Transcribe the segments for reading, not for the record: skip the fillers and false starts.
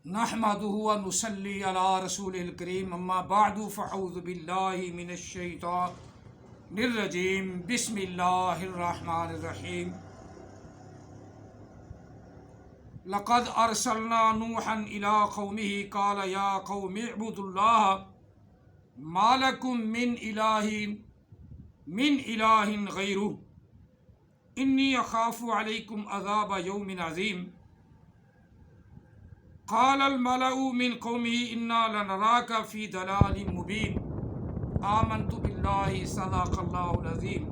نحمدہ و نصلی علی رسول الکریم اما بعد فاعوذ باللہ من الشیطان الرجیم بسم اللہ الرحمن الرحیم لقد ارسلنا نوحا الی قومہ قال یا قوم اعبدوا اللہ ما لکم من الہ غیرہ انی اخاف علیکم عذاب یوم عظیم قال الملأ من قومه انا لنراك في ضلال مبين آمنت بالله صدق الله العظيم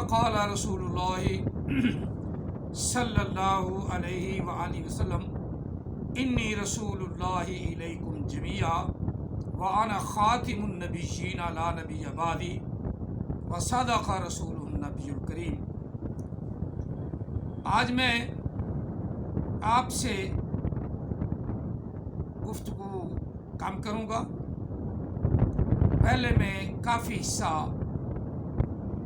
قال رسول الله صلى الله عليه وآله وسلم إني رسول الله إليكم جميعا وأنا خاتم النبيين لا نبي بعدي وصدق رسوله النبي الكريم۔ آج میں آپ سے گفتگو کم کروں گا۔ پہلے میں کافی حصہ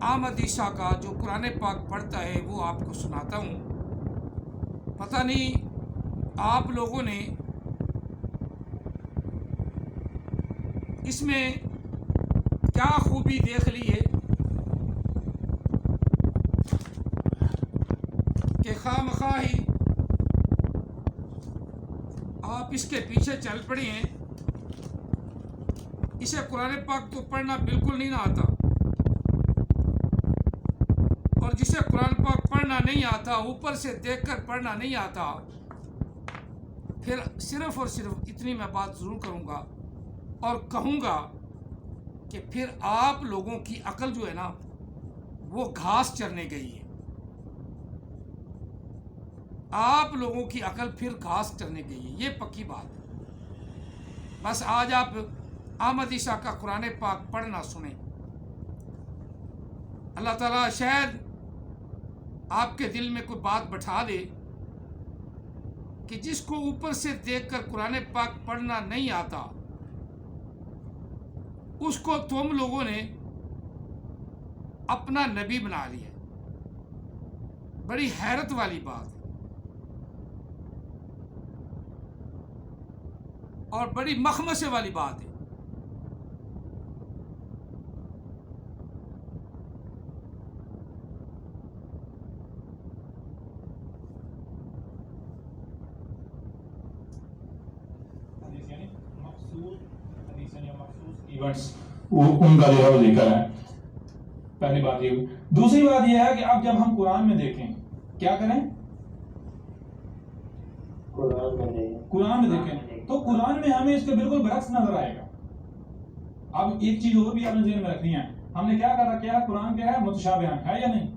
احمد عیسیٰ کا جو قرآن پاک پڑھتا ہے وہ آپ کو سناتا ہوں۔ پتہ نہیں آپ لوگوں نے اس میں کیا خوبی دیکھ لی ہے کہ خواہ مخواہ ہی آپ اس کے پیچھے چل پڑے ہیں۔ اسے قرآن پاک تو پڑھنا بالکل نہیں آتا، اور جسے قرآن پاک پڑھنا نہیں آتا، اوپر سے دیکھ کر پڑھنا نہیں آتا، پھر صرف اور صرف اتنی میں بات ضرور کروں گا اور کہوں گا کہ پھر آپ لوگوں کی عقل جو ہے نا وہ گھاس چرنے گئی ہے۔ آپ لوگوں کی عقل پھر گھاس چرنے گئی ہے، یہ پکی بات ہے۔ بس آج آپ احمد عیسیٰ کا قرآن پاک پڑھنا سنیں۔ اللہ تعالیٰ شاید آپ کے دل میں کوئی بات بٹھا دے کہ جس کو اوپر سے دیکھ کر قرآن پاک پڑھنا نہیں آتا، اس کو تم لوگوں نے اپنا نبی بنا لیا۔ بڑی حیرت والی بات ہے اور بڑی مخمصے والی بات ہے۔ ان کا جو ہے وہ ذکر ہے۔ پہلی بات یہ۔ دوسری بات یہ ہے کہ اب جب ہم قرآن میں دیکھیں کیا کریں؟ قرآن میں دیکھیں تو قرآن میں ہمیں اس کے بالکل برعکس نظر آئے گا۔ اب ایک چیز اور بھی آپ نے ذہن میں رکھنی ہے، ہم نے کیا کہا کیا قرآن کیا ہے؟ متشابہان ہے یا نہیں؟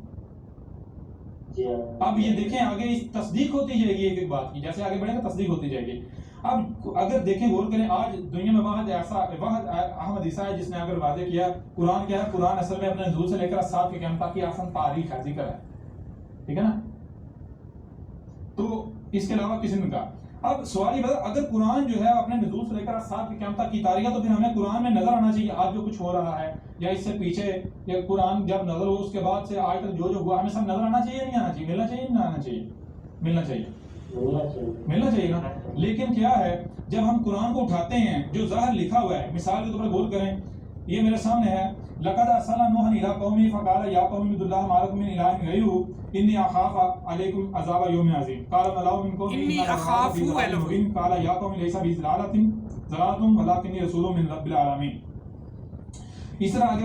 اب یہ دیکھیں آگے اس تصدیق ہوتی جائے گی ایک ایک بات کی، جیسے آگے بڑھیں گے تصدیق ہوتی جائے گی۔ اب اگر دیکھیں غور کریں، آج دنیا میں واحد احمد عیسیٰ ہے جس نے اگر واضح کیا قرآن کیا ہے۔ قرآن اصل میں اپنے نزول سے لے کر سات کی قیامت کی آسان تاریخ ہے، ذکر ہے، ٹھیک ہے نا؟ تو اس کے علاوہ کسی نے کہا۔ اب سوال یہ بتا، اگر قرآن جو ہے اپنے نزول سے لے کر سات کی قیامت کی تاریخ ہے تو پھر ہمیں قرآن میں نظر آنا چاہیے آج جو کچھ ہو رہا ہے یا اس سے پیچھے، یا قرآن جب نظر ہو اس کے بعد سے آج تک جو ہوا ہمیں سب نظر آنا چاہیے نہیں آنا چاہیے؟ ملنا چاہیے نہیں آنا چاہیے؟ ملنا چاہیے، ملنا چاہیے نا۔ لیکن کیا ہے جب ہم قرآن کو اٹھاتے ہیں جو ظاہر لکھا ہوا ہے، مثال کے طور پر غور کریں، یہ میرے سامنے ہے، لقد ارسلنا نوحا الی قومہ فقال یا قوم اعبدوا اللہ ما لکم من الہ غیرہ انی اخاف علیکم عذاب یوم عظیم قال الملأ من قومہ انی اخاف علیکم قال یا قوم لیس بی ضلالۃ ولکنی رسول من رب العالمین۔ اس طرح آگے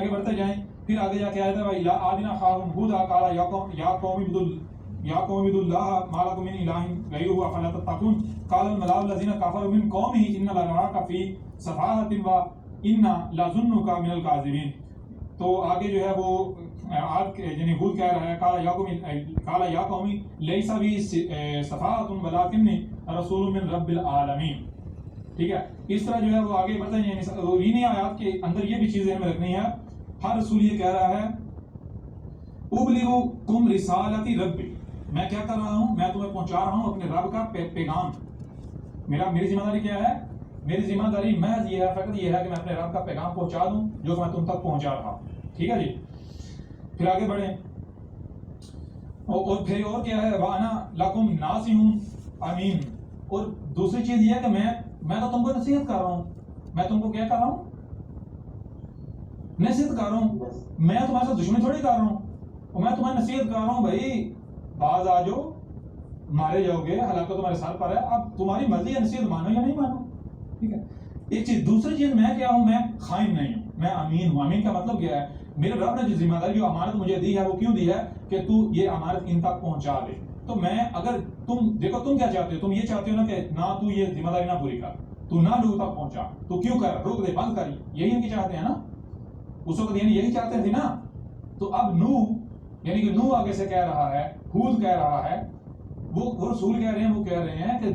بڑھتے جائیں، پھر آگے جا کے آیت ہے وَإِلَىٰ عَادٍ أَخَاهُمْ هُودًا قَالَ يَا قَوْمِ اعْبُدُوا اللَّهَ مَا لَكُم مِّنْ إِلَٰهٍ غَيْرُهُ أَفَلَا تَتَّقُونَ قَالَ الْمَلَأُ الَّذِينَ كَفَرُوا مِنْ قَوْمِهِ إِنَّا لَنَرَاكَ فِي سَفَاهَةٍ وَإِنَّا لَنَظُنُّكَ مِنَ الْكَاذِبِينَ۔ تو آگے جو ہے وہ یعنی ہود کہہ رہا ہے قال یا قوم لیس بی سفاہۃ ولکنی رسول من رب العالمین، ٹھیک ہے۔ اس طرح جو ہے وہ آگے بڑھتے ہیں، انہی آیات کے اندر یہ بھی چیزیں ہمیں رکھنی ہے۔ ہر رسول یہ کہہ رہا ہے ابلغکم رسالت ربی، میں کیا کر رہا ہوں؟ میں تمہیں پہنچا رہا ہوں اپنے رب کا پیغام۔ میری ذمہ داری کیا ہے؟ میری ذمہ داری محض یہ ہے، فقط یہ ہے کہ میں اپنے رب کا پیغام پہنچا دوں جو میں تم تک پہنچا رہا ہوں، ٹھیک ہے جی۔ پھر آگے بڑھیں، اور پھر اور کیا ہے وانا لکم ناصحٌ امین. اور دوسری چیز یہ ہے کہ میں تو تم کو نصیحت کر رہا ہوں. میں تم کو کیا کر رہا ہوں؟ نصیحت کر رہا ہوں. میں تمہارے ساتھ دشمنی تھوڑی کر رہا ہوں. اور میں تمہیں نصیحت کر رہا ہوں بھائی باز آ جاؤ, مارے جاؤ گے, ہلاکت تمہارے سر پر ہے. اب تمہاری مرضی ہے نصیحت مانو یا نہیں مانو. ٹھیک ہے. ایک چیز. دوسری چیز میں کیا ہوں؟ میں خائن نہیں ہوں, میں امین ہوں. امین کا مطلب کیا ہے؟ میرے رب نے جو ذمہ داری جو امانت مجھے دی ہے وہ کیوں دی ہے کہ تو یہ امانت ان تک پہنچا دے. تو میں اگر تم دیکھو تم کیا چاہتے ہو, تم یہ چاہتے ہو نا کہ نہ تو یہ ذمہ داری نہ پوری کر, تو نہ لوگوں تک پہنچا, تو کیوں کر, روک دے, بند کر. یہی ان کی چاہتے ہیں نا اس وقت, یعنی یہی چاہتے تھے نا. تو اب نو یعنی کہ نو آگے سے کہہ رہا ہے, ہود کہہ رہا ہے, وہ رسول کہہ رہے ہیں, وہ کہہ رہے ہیں کہ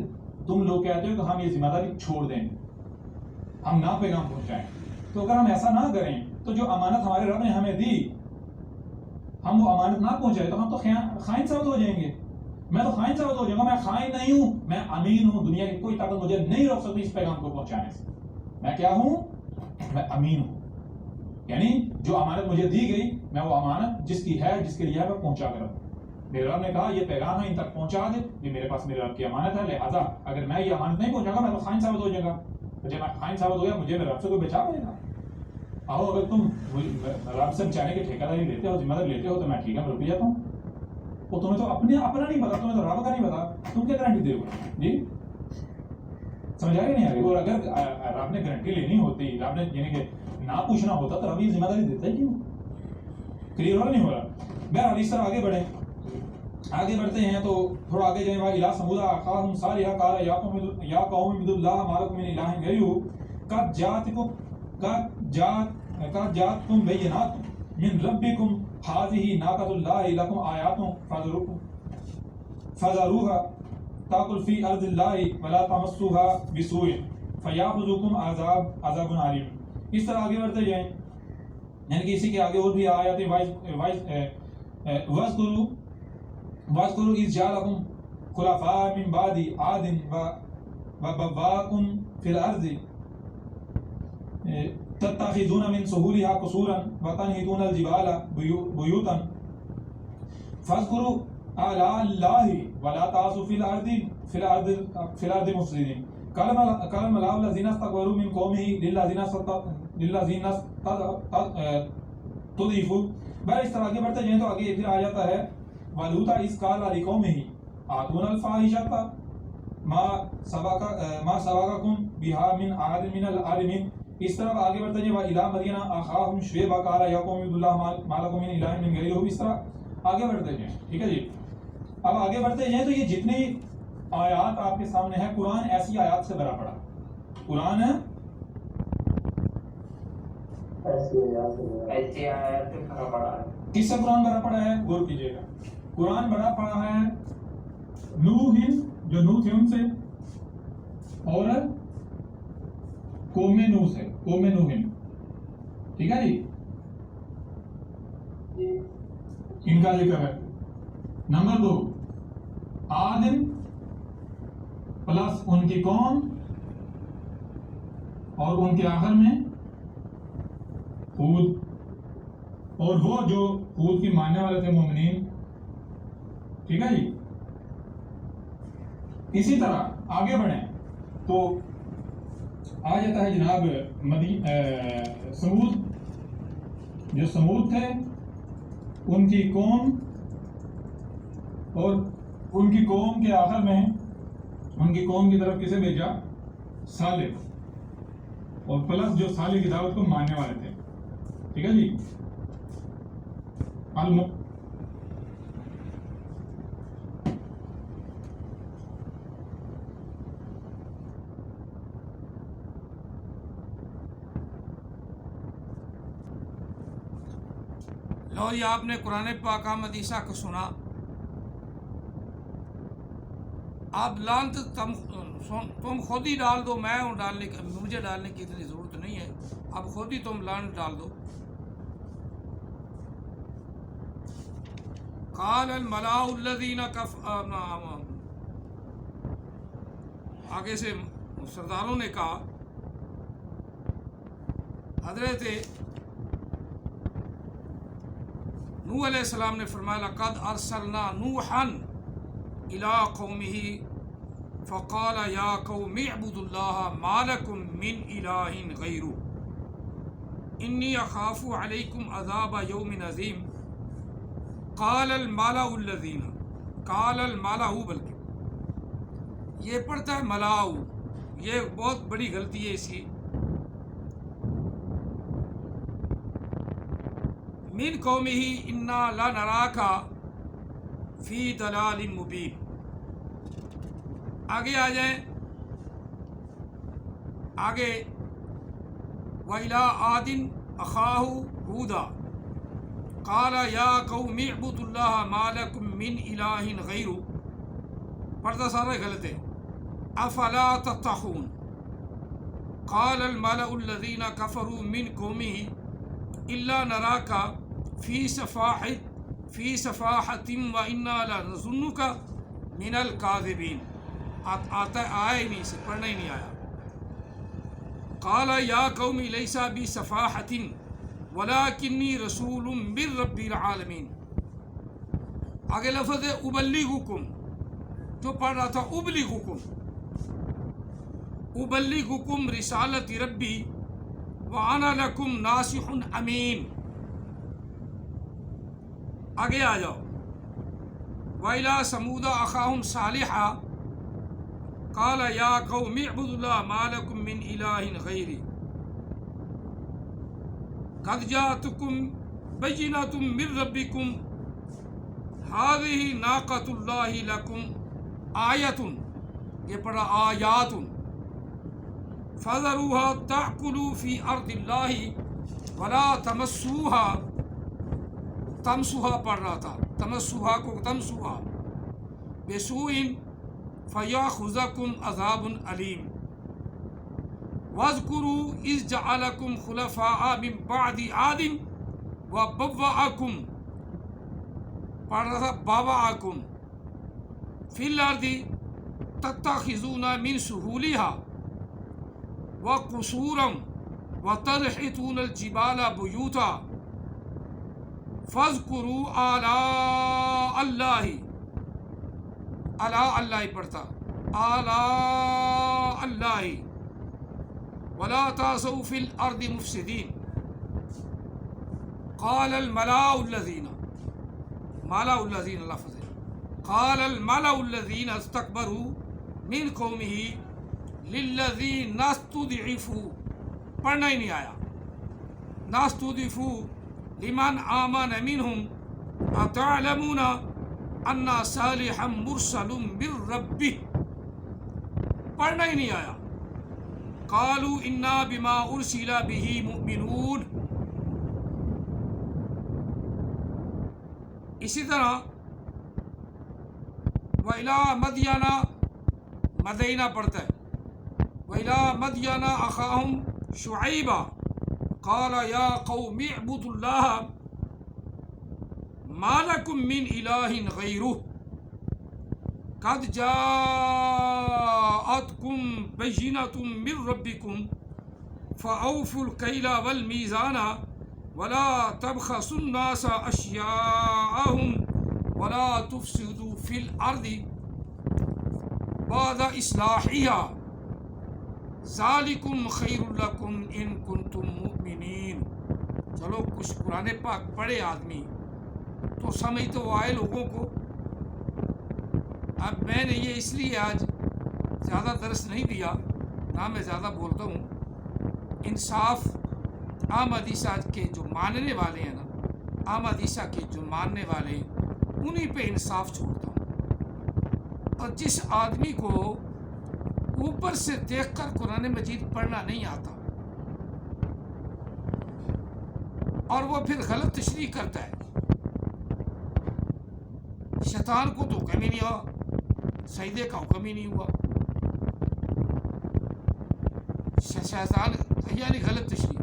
تم لوگ کہتے ہو کہ ہم یہ ذمہ داری چھوڑ دیں, ہم نہ پیغام پہنچائیں. تو اگر ہم ایسا نہ کریں تو جو امانت ہمارے رب نے ہمیں دی ہم وہ امانت نہ پہنچائے تو ہم تو خائن ثابت ہو جائیں گے. میں تو خائن ثابت ہو جاؤں گا. میں خائن نہیں ہوں, میں امین ہوں. دنیا کی کوئی طاقت مجھے نہیں روک سکتی اس پیغام کو پہنچانے سے. میں کیا ہوں؟ میں امین ہوں. یعنی جو امانت مجھے دی گئی میں وہ امانت جس کی ہے جس کے لیے ہے میں پہنچا کر رہوں. میرے رب نے کہا یہ پیغام ہے ان تک پہنچا دے, یہ میرے پاس میرے رب کی امانت ہے. لہٰذا اگر میں یہ امانت نہیں پہنچاؤں گا میں تو خائن ثابت ہو جاؤں گا. جب میں خائن ثابت ہو گیا مجھے میرے رب سے کوئی بچا پائے گا؟ آؤ اگر تم رب سے بچانے کی ٹھیکہ داری لیتے ہو, ذمہ داری لیتے ہو, تو میں ٹھیک ہے, میں رک جاتا ہوں. وہ تمہیں تو اپنا نہیں پتا, تمہیں تو رب کا نہیں پتا, تم کیا گارنٹی دے گا؟ جی سمجھ آ گیا نہیں آ گیا؟ اور اگر رب نے گارنٹی لینی ہوتی, رب نے یعنی کہ نہ پوچھنا ہوتا تو رب یہ ذمہ داری دیتا ہی کیوں؟ کلیئر ہو نہیں ہو رہا؟ بہرحال اس طرح آگے بڑھیں. آگے بڑھتے ہیں تو تھوڑا آگے جائیں. وَإِلَىٰ ثَمُودَ أَخَاهُمْ صَالِحًا قَالَ يَا قَوْمِ اعْبُدُوا اللَّهَ مَا لَكُم مِّنْ إِلَٰهٍ غَيْرُهُ قَدْ جَاءَتْكُم بَيِّنَاتٌ مِّن رَّبِّكُمْ هَٰذِهِ نَاقَةُ اللَّهِ لَكُمْ آيَاتٌ فَذَرُوهَا تَأْكُلْ فِي أَرْضِ اللَّهِ وَلَا تَمَسُّوهَا بِسُوءٍ فَيَأْخُذَكُمْ عَذَابٌ عَلِيمٌ. اس طرح آگے بڑھتے جائیں. یعنی کہ اسی کے آگے اور بھی آیاتیں وَاذْكُرُوا إِذْ جَعَلَكُمْ خُلَفَاءَ مِن بَعْدِ عَادٍ وَبَوَّأَكُمْ فِي الْأَرْضِ تَتَّخِذُونَ مِن سُهُولِهَا قُصُورًا وَتَنْحِتُونَ الْجِبَالَ بُيُوتًا فَاذْكُرُوا آلَاءَ اللَّهِ وَلَا تَعْثُوا فِي الْأَرْضِ مُفْسِدِينَ قَالَ الْمَلَأُ الَّذِينَ اسْتَكْبَرُوا مِن قَوْمِهِ لِلَّذِينَ اسْتُضْعِفُوا. بھائی اس طرح آگے بڑھتے جائیں تو آگے پھر آ جاتا ہے وَلُوطًا إِذْ قَالَ لِقَوْمِهِ أَتَأْتُونَ الْفَاحِشَةَ مَا سَبَقَكُم بِهَا مِنْ أَحَدٍ مِّنَ الْعَالَمِينَ. اس طرح آگے بڑھتے جائیں وَإِلَىٰ مَدْيَنَ أَخَاهُمْ شُعَيْبًا قَالَ يَا قَوْمِ اعْبُدُوا اللَّهَ مَا لَكُم مِّنْ إِلَٰهٍ غَيْرُهُ. اس طرح آگے بڑھتے جائیں. ٹھیک ہے جی. اب آگے بڑھتے جائیں تو یہ جتنی آیات آپ کے سامنے ہے, قرآن ایسی آیات سے بھرا پڑا. قرآن ایسی آیات سے بھرا پڑا ہے. کس سے قرآن بھرا پڑا ہے؟ غور کیجیے گا. قرآن بھرا پڑا ہے نوح, جو نوح تھے ان سے, اور قوم نوح سے, قوم نوح. ٹھیک ہے جی, ان کا ذکر ہے. نمبر 2 آدم پلس ان کی قوم, اور ان کے آخر میں ہود, اور وہ جو ہود کی ماننے والے تھے مومنین. ٹھیک ہے جی. اسی طرح آگے بڑھیں تو آ جاتا ہے جناب سمود, جو سمود تھے ان کی قوم, اور ان کی قوم کے آخر میں ان کی قوم کی طرف کسے بھیجا؟ صالح, اور پلس جو صالح کی دعوت کو ماننے والے تھے. ٹھیک ہے جی. لو یہ آپ نے قرآن پاک حدیثہ کو سنا. آپ لانت تم خود ہی ڈال دو, میں ہوں ڈالنے کی, مجھے ڈالنے کی اتنی ضرورت نہیں ہے. اب خود ہی تم لانت ڈال دو. قال الملأ الذین آگے سے سرداروں نے کہا, حضرت نوح علیہ السلام نے فرمایا لقد ارسلنا نوحا الی قومه فقال یا قوم اعبدوا اللہ ما لکم من الہ غیرہ انی اخاف علیکم عذاب یوم عظیم قال الملأ الذین قال الملأ بلکہ یہ پڑھتا ہے ملاؤ، یہ بہت بڑی غلطی ہے اس کی. من قومہ انا لنراک فی ضلال مبین. آگے آ جائیں، آگے وَإِلَىٰ عَادٍ أَخَاهُمْ هُودًا قَالَ يَا قَوْمِ اعْبُدُوا اللَّهَ مَا لَكُم مِّنْ إِلَٰهٍ غَيْرُهُ. پڑھتا سارا غلط ہے. أَفَلَا تَتَّقُونَ قَالَ الْمَلَأُ الَّذِينَ كَفَرُوا مِنْ قَوْمِهِ إِلَّا نَرَاكَ فِي سَفَاحَةٍ وَإِنَّا لَنَظُنُّكَ مِنَ الْكَاذِبِينَ. آتا آیا ہی نہیں، اسے پڑھنا ہی نہیں آیا. قال یا قوم لیس بی صفاحۃ ولکنی رسول من رب العالمین. آگے لفظ ہے ابلغکم، جو پڑھ رہا تھا ابلغکم رسالت ربی وانا لکم ناصح امین. آگے آ جاؤ. وَإِلَىٰ ثَمُودَ أَخَاهُمْ صَالِحًا قال یا قوم اعبدوا اللہ ما لکم من الہ غیری قد جاءتکم بینۃ من ربکم ھذہ ناقۃ اللہ لکم آیۃ، یہ پڑھا آیات، فذروها تأکل فی ارض اللہ ولا تمسوها، تمسوها پڑھ رہا تھا، تمسوها کو تمسوها بسوء فَيَأْخُذَكُمْ عَذَابٌ عَلِيمٌ. وَاذْكُرُوا إِذْ جَعَلَكُمْ خُلَفَاءَ مِنْ بَعْدِ عَادٍ وَبَوَّأَكُمْ، پڑھ رہا تھا بَوَّأَكُمْ فِي الْأَرْضِ تَتَّخِذُونَ مِنْ سُهُولِهَا وَقُصُورًا وَتَنْحِتُونَ الْجِبَالَ بُيُوتًا فَاذْكُرُوا آلاءَ اللَّهِ، اللہ پڑھتا آلاء اللہ ولا تعثوا فی الارض مفسدین. قال الملأ الذین، ملأ الذین لفظ ہے، قال الملأ الذین استکبروا من قومہ للذین استضعفوا، پڑھنا ہی نہیں آیا. استضعفوا لمن آمن منہم اتعلمون ان صالحا مرسل من ربہ، پڑھنا ہی نہیں آیا. قالوا انا بما ارسل به مؤمنون. اسی طرح وَإِلَىٰ مَدْيَنَ، مدینہ پڑھتا ہے، وَإِلَىٰ مَدْيَنَ أَخَاهُمْ شُعَيْبًا قَالَ يَا قَوْمِ اعْبُدُوا اللَّهَ مَا لَكُم مِّنْ إِلَٰهٍ غَيْرُهُ قَدْ جَاءَتْكُمْ بَيِّنَةٌ مِّن رَّبِّكُمْ فَأَوْفُوا الْكَيْلَ وَالْمِيزَانَ وَلَا تَبْخَسُوا النَّاسَ أَشْيَاءَهُمْ وَلَا تُفْسِدُوا فِي الْأَرْضِ بَعْدَ إِصْلَاحِهَا ذَلِكُمْ خَيْرٌ لَكُمْ إِن كُنتُم مُّؤْمِنِينَ. چلو کچھ قرآن پاک پڑھے آدمی تو سمجھ تو آئے لوگوں کو. اب میں نے یہ اس لیے آج زیادہ درس نہیں دیا، نہ میں زیادہ بولتا ہوں. انصاف عام حدیثہ کے جو ماننے والے ہیں نا، عام حدیثہ کے جو ماننے والے ہیں انہی پہ انصاف چھوڑتا ہوں. اور جس آدمی کو اوپر سے دیکھ کر قرآن مجید پڑھنا نہیں آتا اور وہ پھر غلط تشریح کرتا ہے، شیطان کو تو حکم ہی نہیں ہوا، سجدے کا حکم ہی نہیں ہوا، شیطان یعنی غلط تشریح.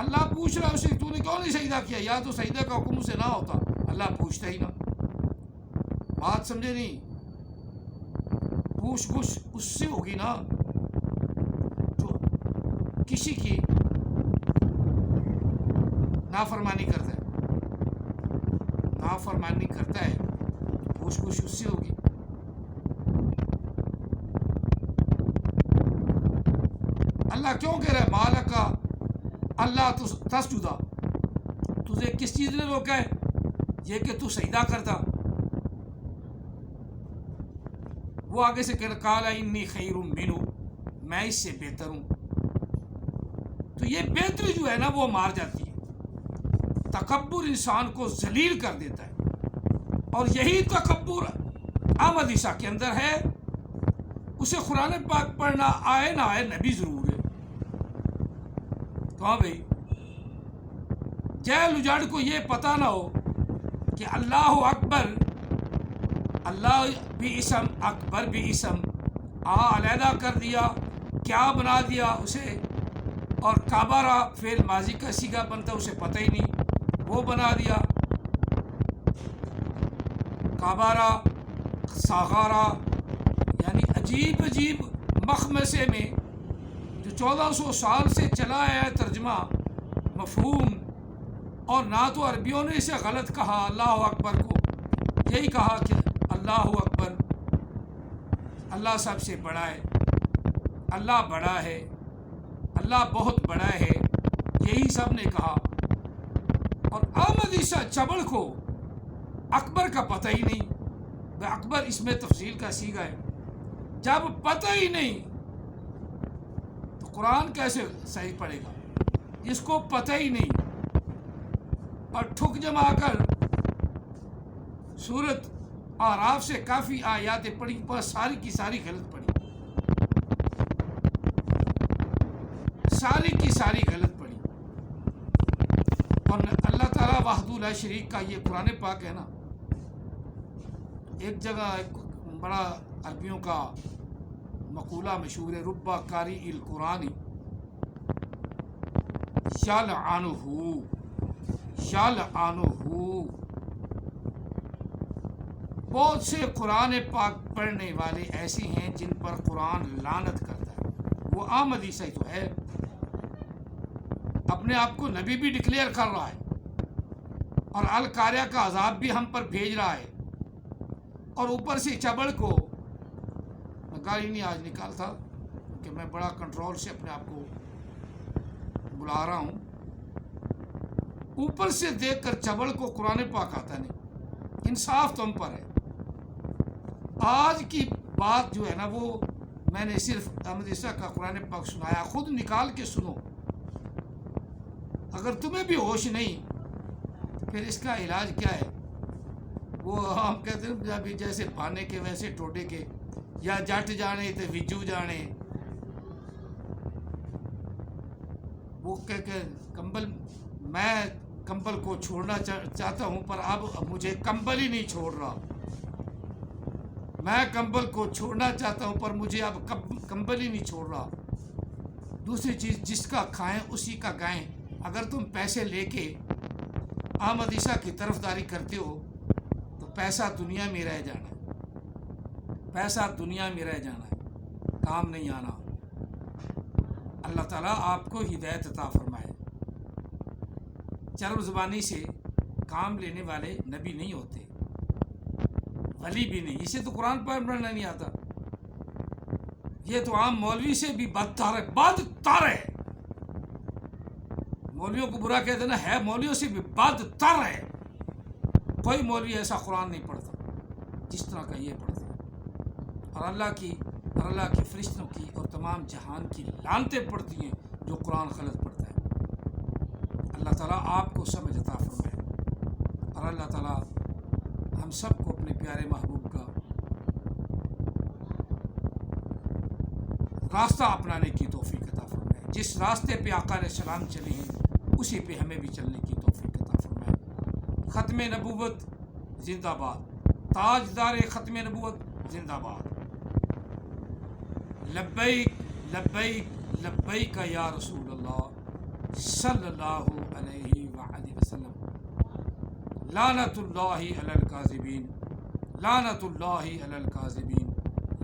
اللہ پوچھ رہا ہے اسے تو نے کیوں نہیں سجدہ کیا، یا تو سجدہ کا حکم اسے نہ ہوتا، اللہ پوچھتا ہی نہ. بات سمجھے نہیں؟ پوچھ گچھ اس سے ہوگی نا جو کسی کی نافرمانی کرتا ہے. نافرمانی کرتا ہے پوچھ گچھ اس سے ہوگی. اللہ کیوں کہہ رہا ہے مالک کا اللہ تسجدہ، تجھے کس چیز نے روکا ہے؟ یہ کہ تو سجدہ کرتا. وہ آگے سے کہہ رہا قال انی خیر منہ، میں اس سے بہتر ہوں. تو یہ بہتری جو ہے نا وہ مار جاتی ہے. تکبر انسان کو ذلیل کر دیتا ہے، اور یہی تکبر احمد عیسیٰ کے اندر ہے. اسے قرآن پاک پڑھنا آئے نہ آئے نبی ضرور ہے. کہاں بھائی جہل اجاڑ کو یہ پتہ نہ ہو کہ اللہ اکبر، اللہ بھی اسم، اکبر بھی اسم، علیحدہ کر دیا، کیا بنا دیا اسے. اور کابارہ فعل ماضی کا صیغہ بنتا اسے پتہ ہی نہیں، وہ بنا دیا. کابارہ، ساغارہ، یعنی عجیب عجیب مخمسے میں جو 1400 سال سے چلا ہے ترجمہ مفہوم. اور نہ تو عربیوں نے اسے غلط کہا اللہ اکبر کو، یہی کہا کہ اللہ اکبر، اللہ سب سے بڑا ہے، اللہ بڑا ہے، اللہ بہت بڑا ہے، یہی سب نے کہا. اور احمد عیسیٰ چبڑ کو اکبر کا پتہ ہی نہیں. اکبر اس میں تفصیل کا صیغہ ہے. جب پتہ ہی نہیں تو قرآن کیسے صحیح پڑھے گا جس کو پتہ ہی نہیں؟ اور ٹھک جما کر سورت اعراف سے کافی آیاتیں پڑھی پر ساری کی ساری غلط پڑھی، ساری کی ساری غلط پڑھی. اور اللہ تعالیٰ وحدہ لا شریک کا یہ قرآن پاک ہے نا، ایک جگہ ایک بڑا عربیوں کا مقولہ مشہور ہے، ربا قاری القرآن یلعنہ یلعنہ. بہت سے قرآن پاک پڑھنے والے ایسے ہیں جن پر قرآن لعنت کرتا ہے. وہ احمد عیسیٰ تو ہے، اپنے آپ کو نبی بھی ڈکلیئر کر رہا ہے، اور القاریہ کا عذاب بھی ہم پر بھیج رہا ہے. اور اوپر سے چبڑ کو میں گالی نہیں آج نکالتا کہ میں بڑا کنٹرول سے اپنے آپ کو بلا رہا ہوں. اوپر سے دیکھ کر چبڑ کو قرآن پاک آتا نہیں. انصاف تم پر ہے. آج کی بات جو ہے نا وہ میں نے صرف احمد عیسیٰ کا قرآن پاک سنایا، خود نکال کے سنو. اگر تمہیں بھی ہوش نہیں پھر اس کا علاج کیا ہے؟ وہ ہم کہتے ہیں ابھی جیسے پانے کے ویسے ٹوٹے کے، یا جٹ جانے تے وجو جانے. وہ کہ کمبل، میں کمبل کو چھوڑنا چاہتا ہوں پر اب مجھے کمبل ہی نہیں چھوڑ رہا. میں کمبل کو چھوڑنا چاہتا ہوں پر مجھے اب کمبل ہی نہیں چھوڑ رہا. دوسری چیز، جس کا کھائیں اسی کا گائیں. اگر تم پیسے لے کے احمد عیسیٰ کی طرفداری کرتے ہو تو پیسہ دنیا میں رہ جانا ہے، پیسہ دنیا میں رہ جانا ہے، کام نہیں آنا. اللہ تعالیٰ آپ کو ہدایت عطا فرمائے. چرب زبانی سے کام لینے والے نبی نہیں ہوتے، ولی بھی نہیں. اسے تو قرآن پڑھنا نہیں آتا. یہ تو عام مولوی سے بھی بدتر ہے، بدتر ہے. مولویوں کو برا کہتے نا، ہے مولویوں سے بھی بدتر ہے. کوئی مولوی ایسا قرآن نہیں پڑھتا جس طرح کا یہ پڑھتا ہے. اور اللہ کی فرشتوں کی اور تمام جہان کی لعنتیں پڑتی ہیں جو قرآن غلط پڑھتا ہے. اللہ تعالیٰ آپ کو سمجھ عطا فرمائے، اور اللہ تعالیٰ ہم سب کو اپنے پیارے محبوب کا راستہ اپنانے کی توفیق عطا فرمائے. جس راستے پہ آقا علیہ السلام چلے ہیں اسی پہ ہمیں بھی چلنے کی توفیق عطا فرمائے. ختم نبوت زندہ باد، تاجدار ختم نبوت زندہ باد. لبیک لبیک لبیک یا رسول اللہ صلی اللہ علیہ وآلہ وسلم. لعنت اللہ علی الکاذبین، لعنت اللہ علی الکاذبین،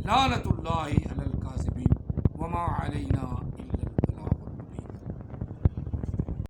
لعنت اللہ علی الکاذبین. وما علینا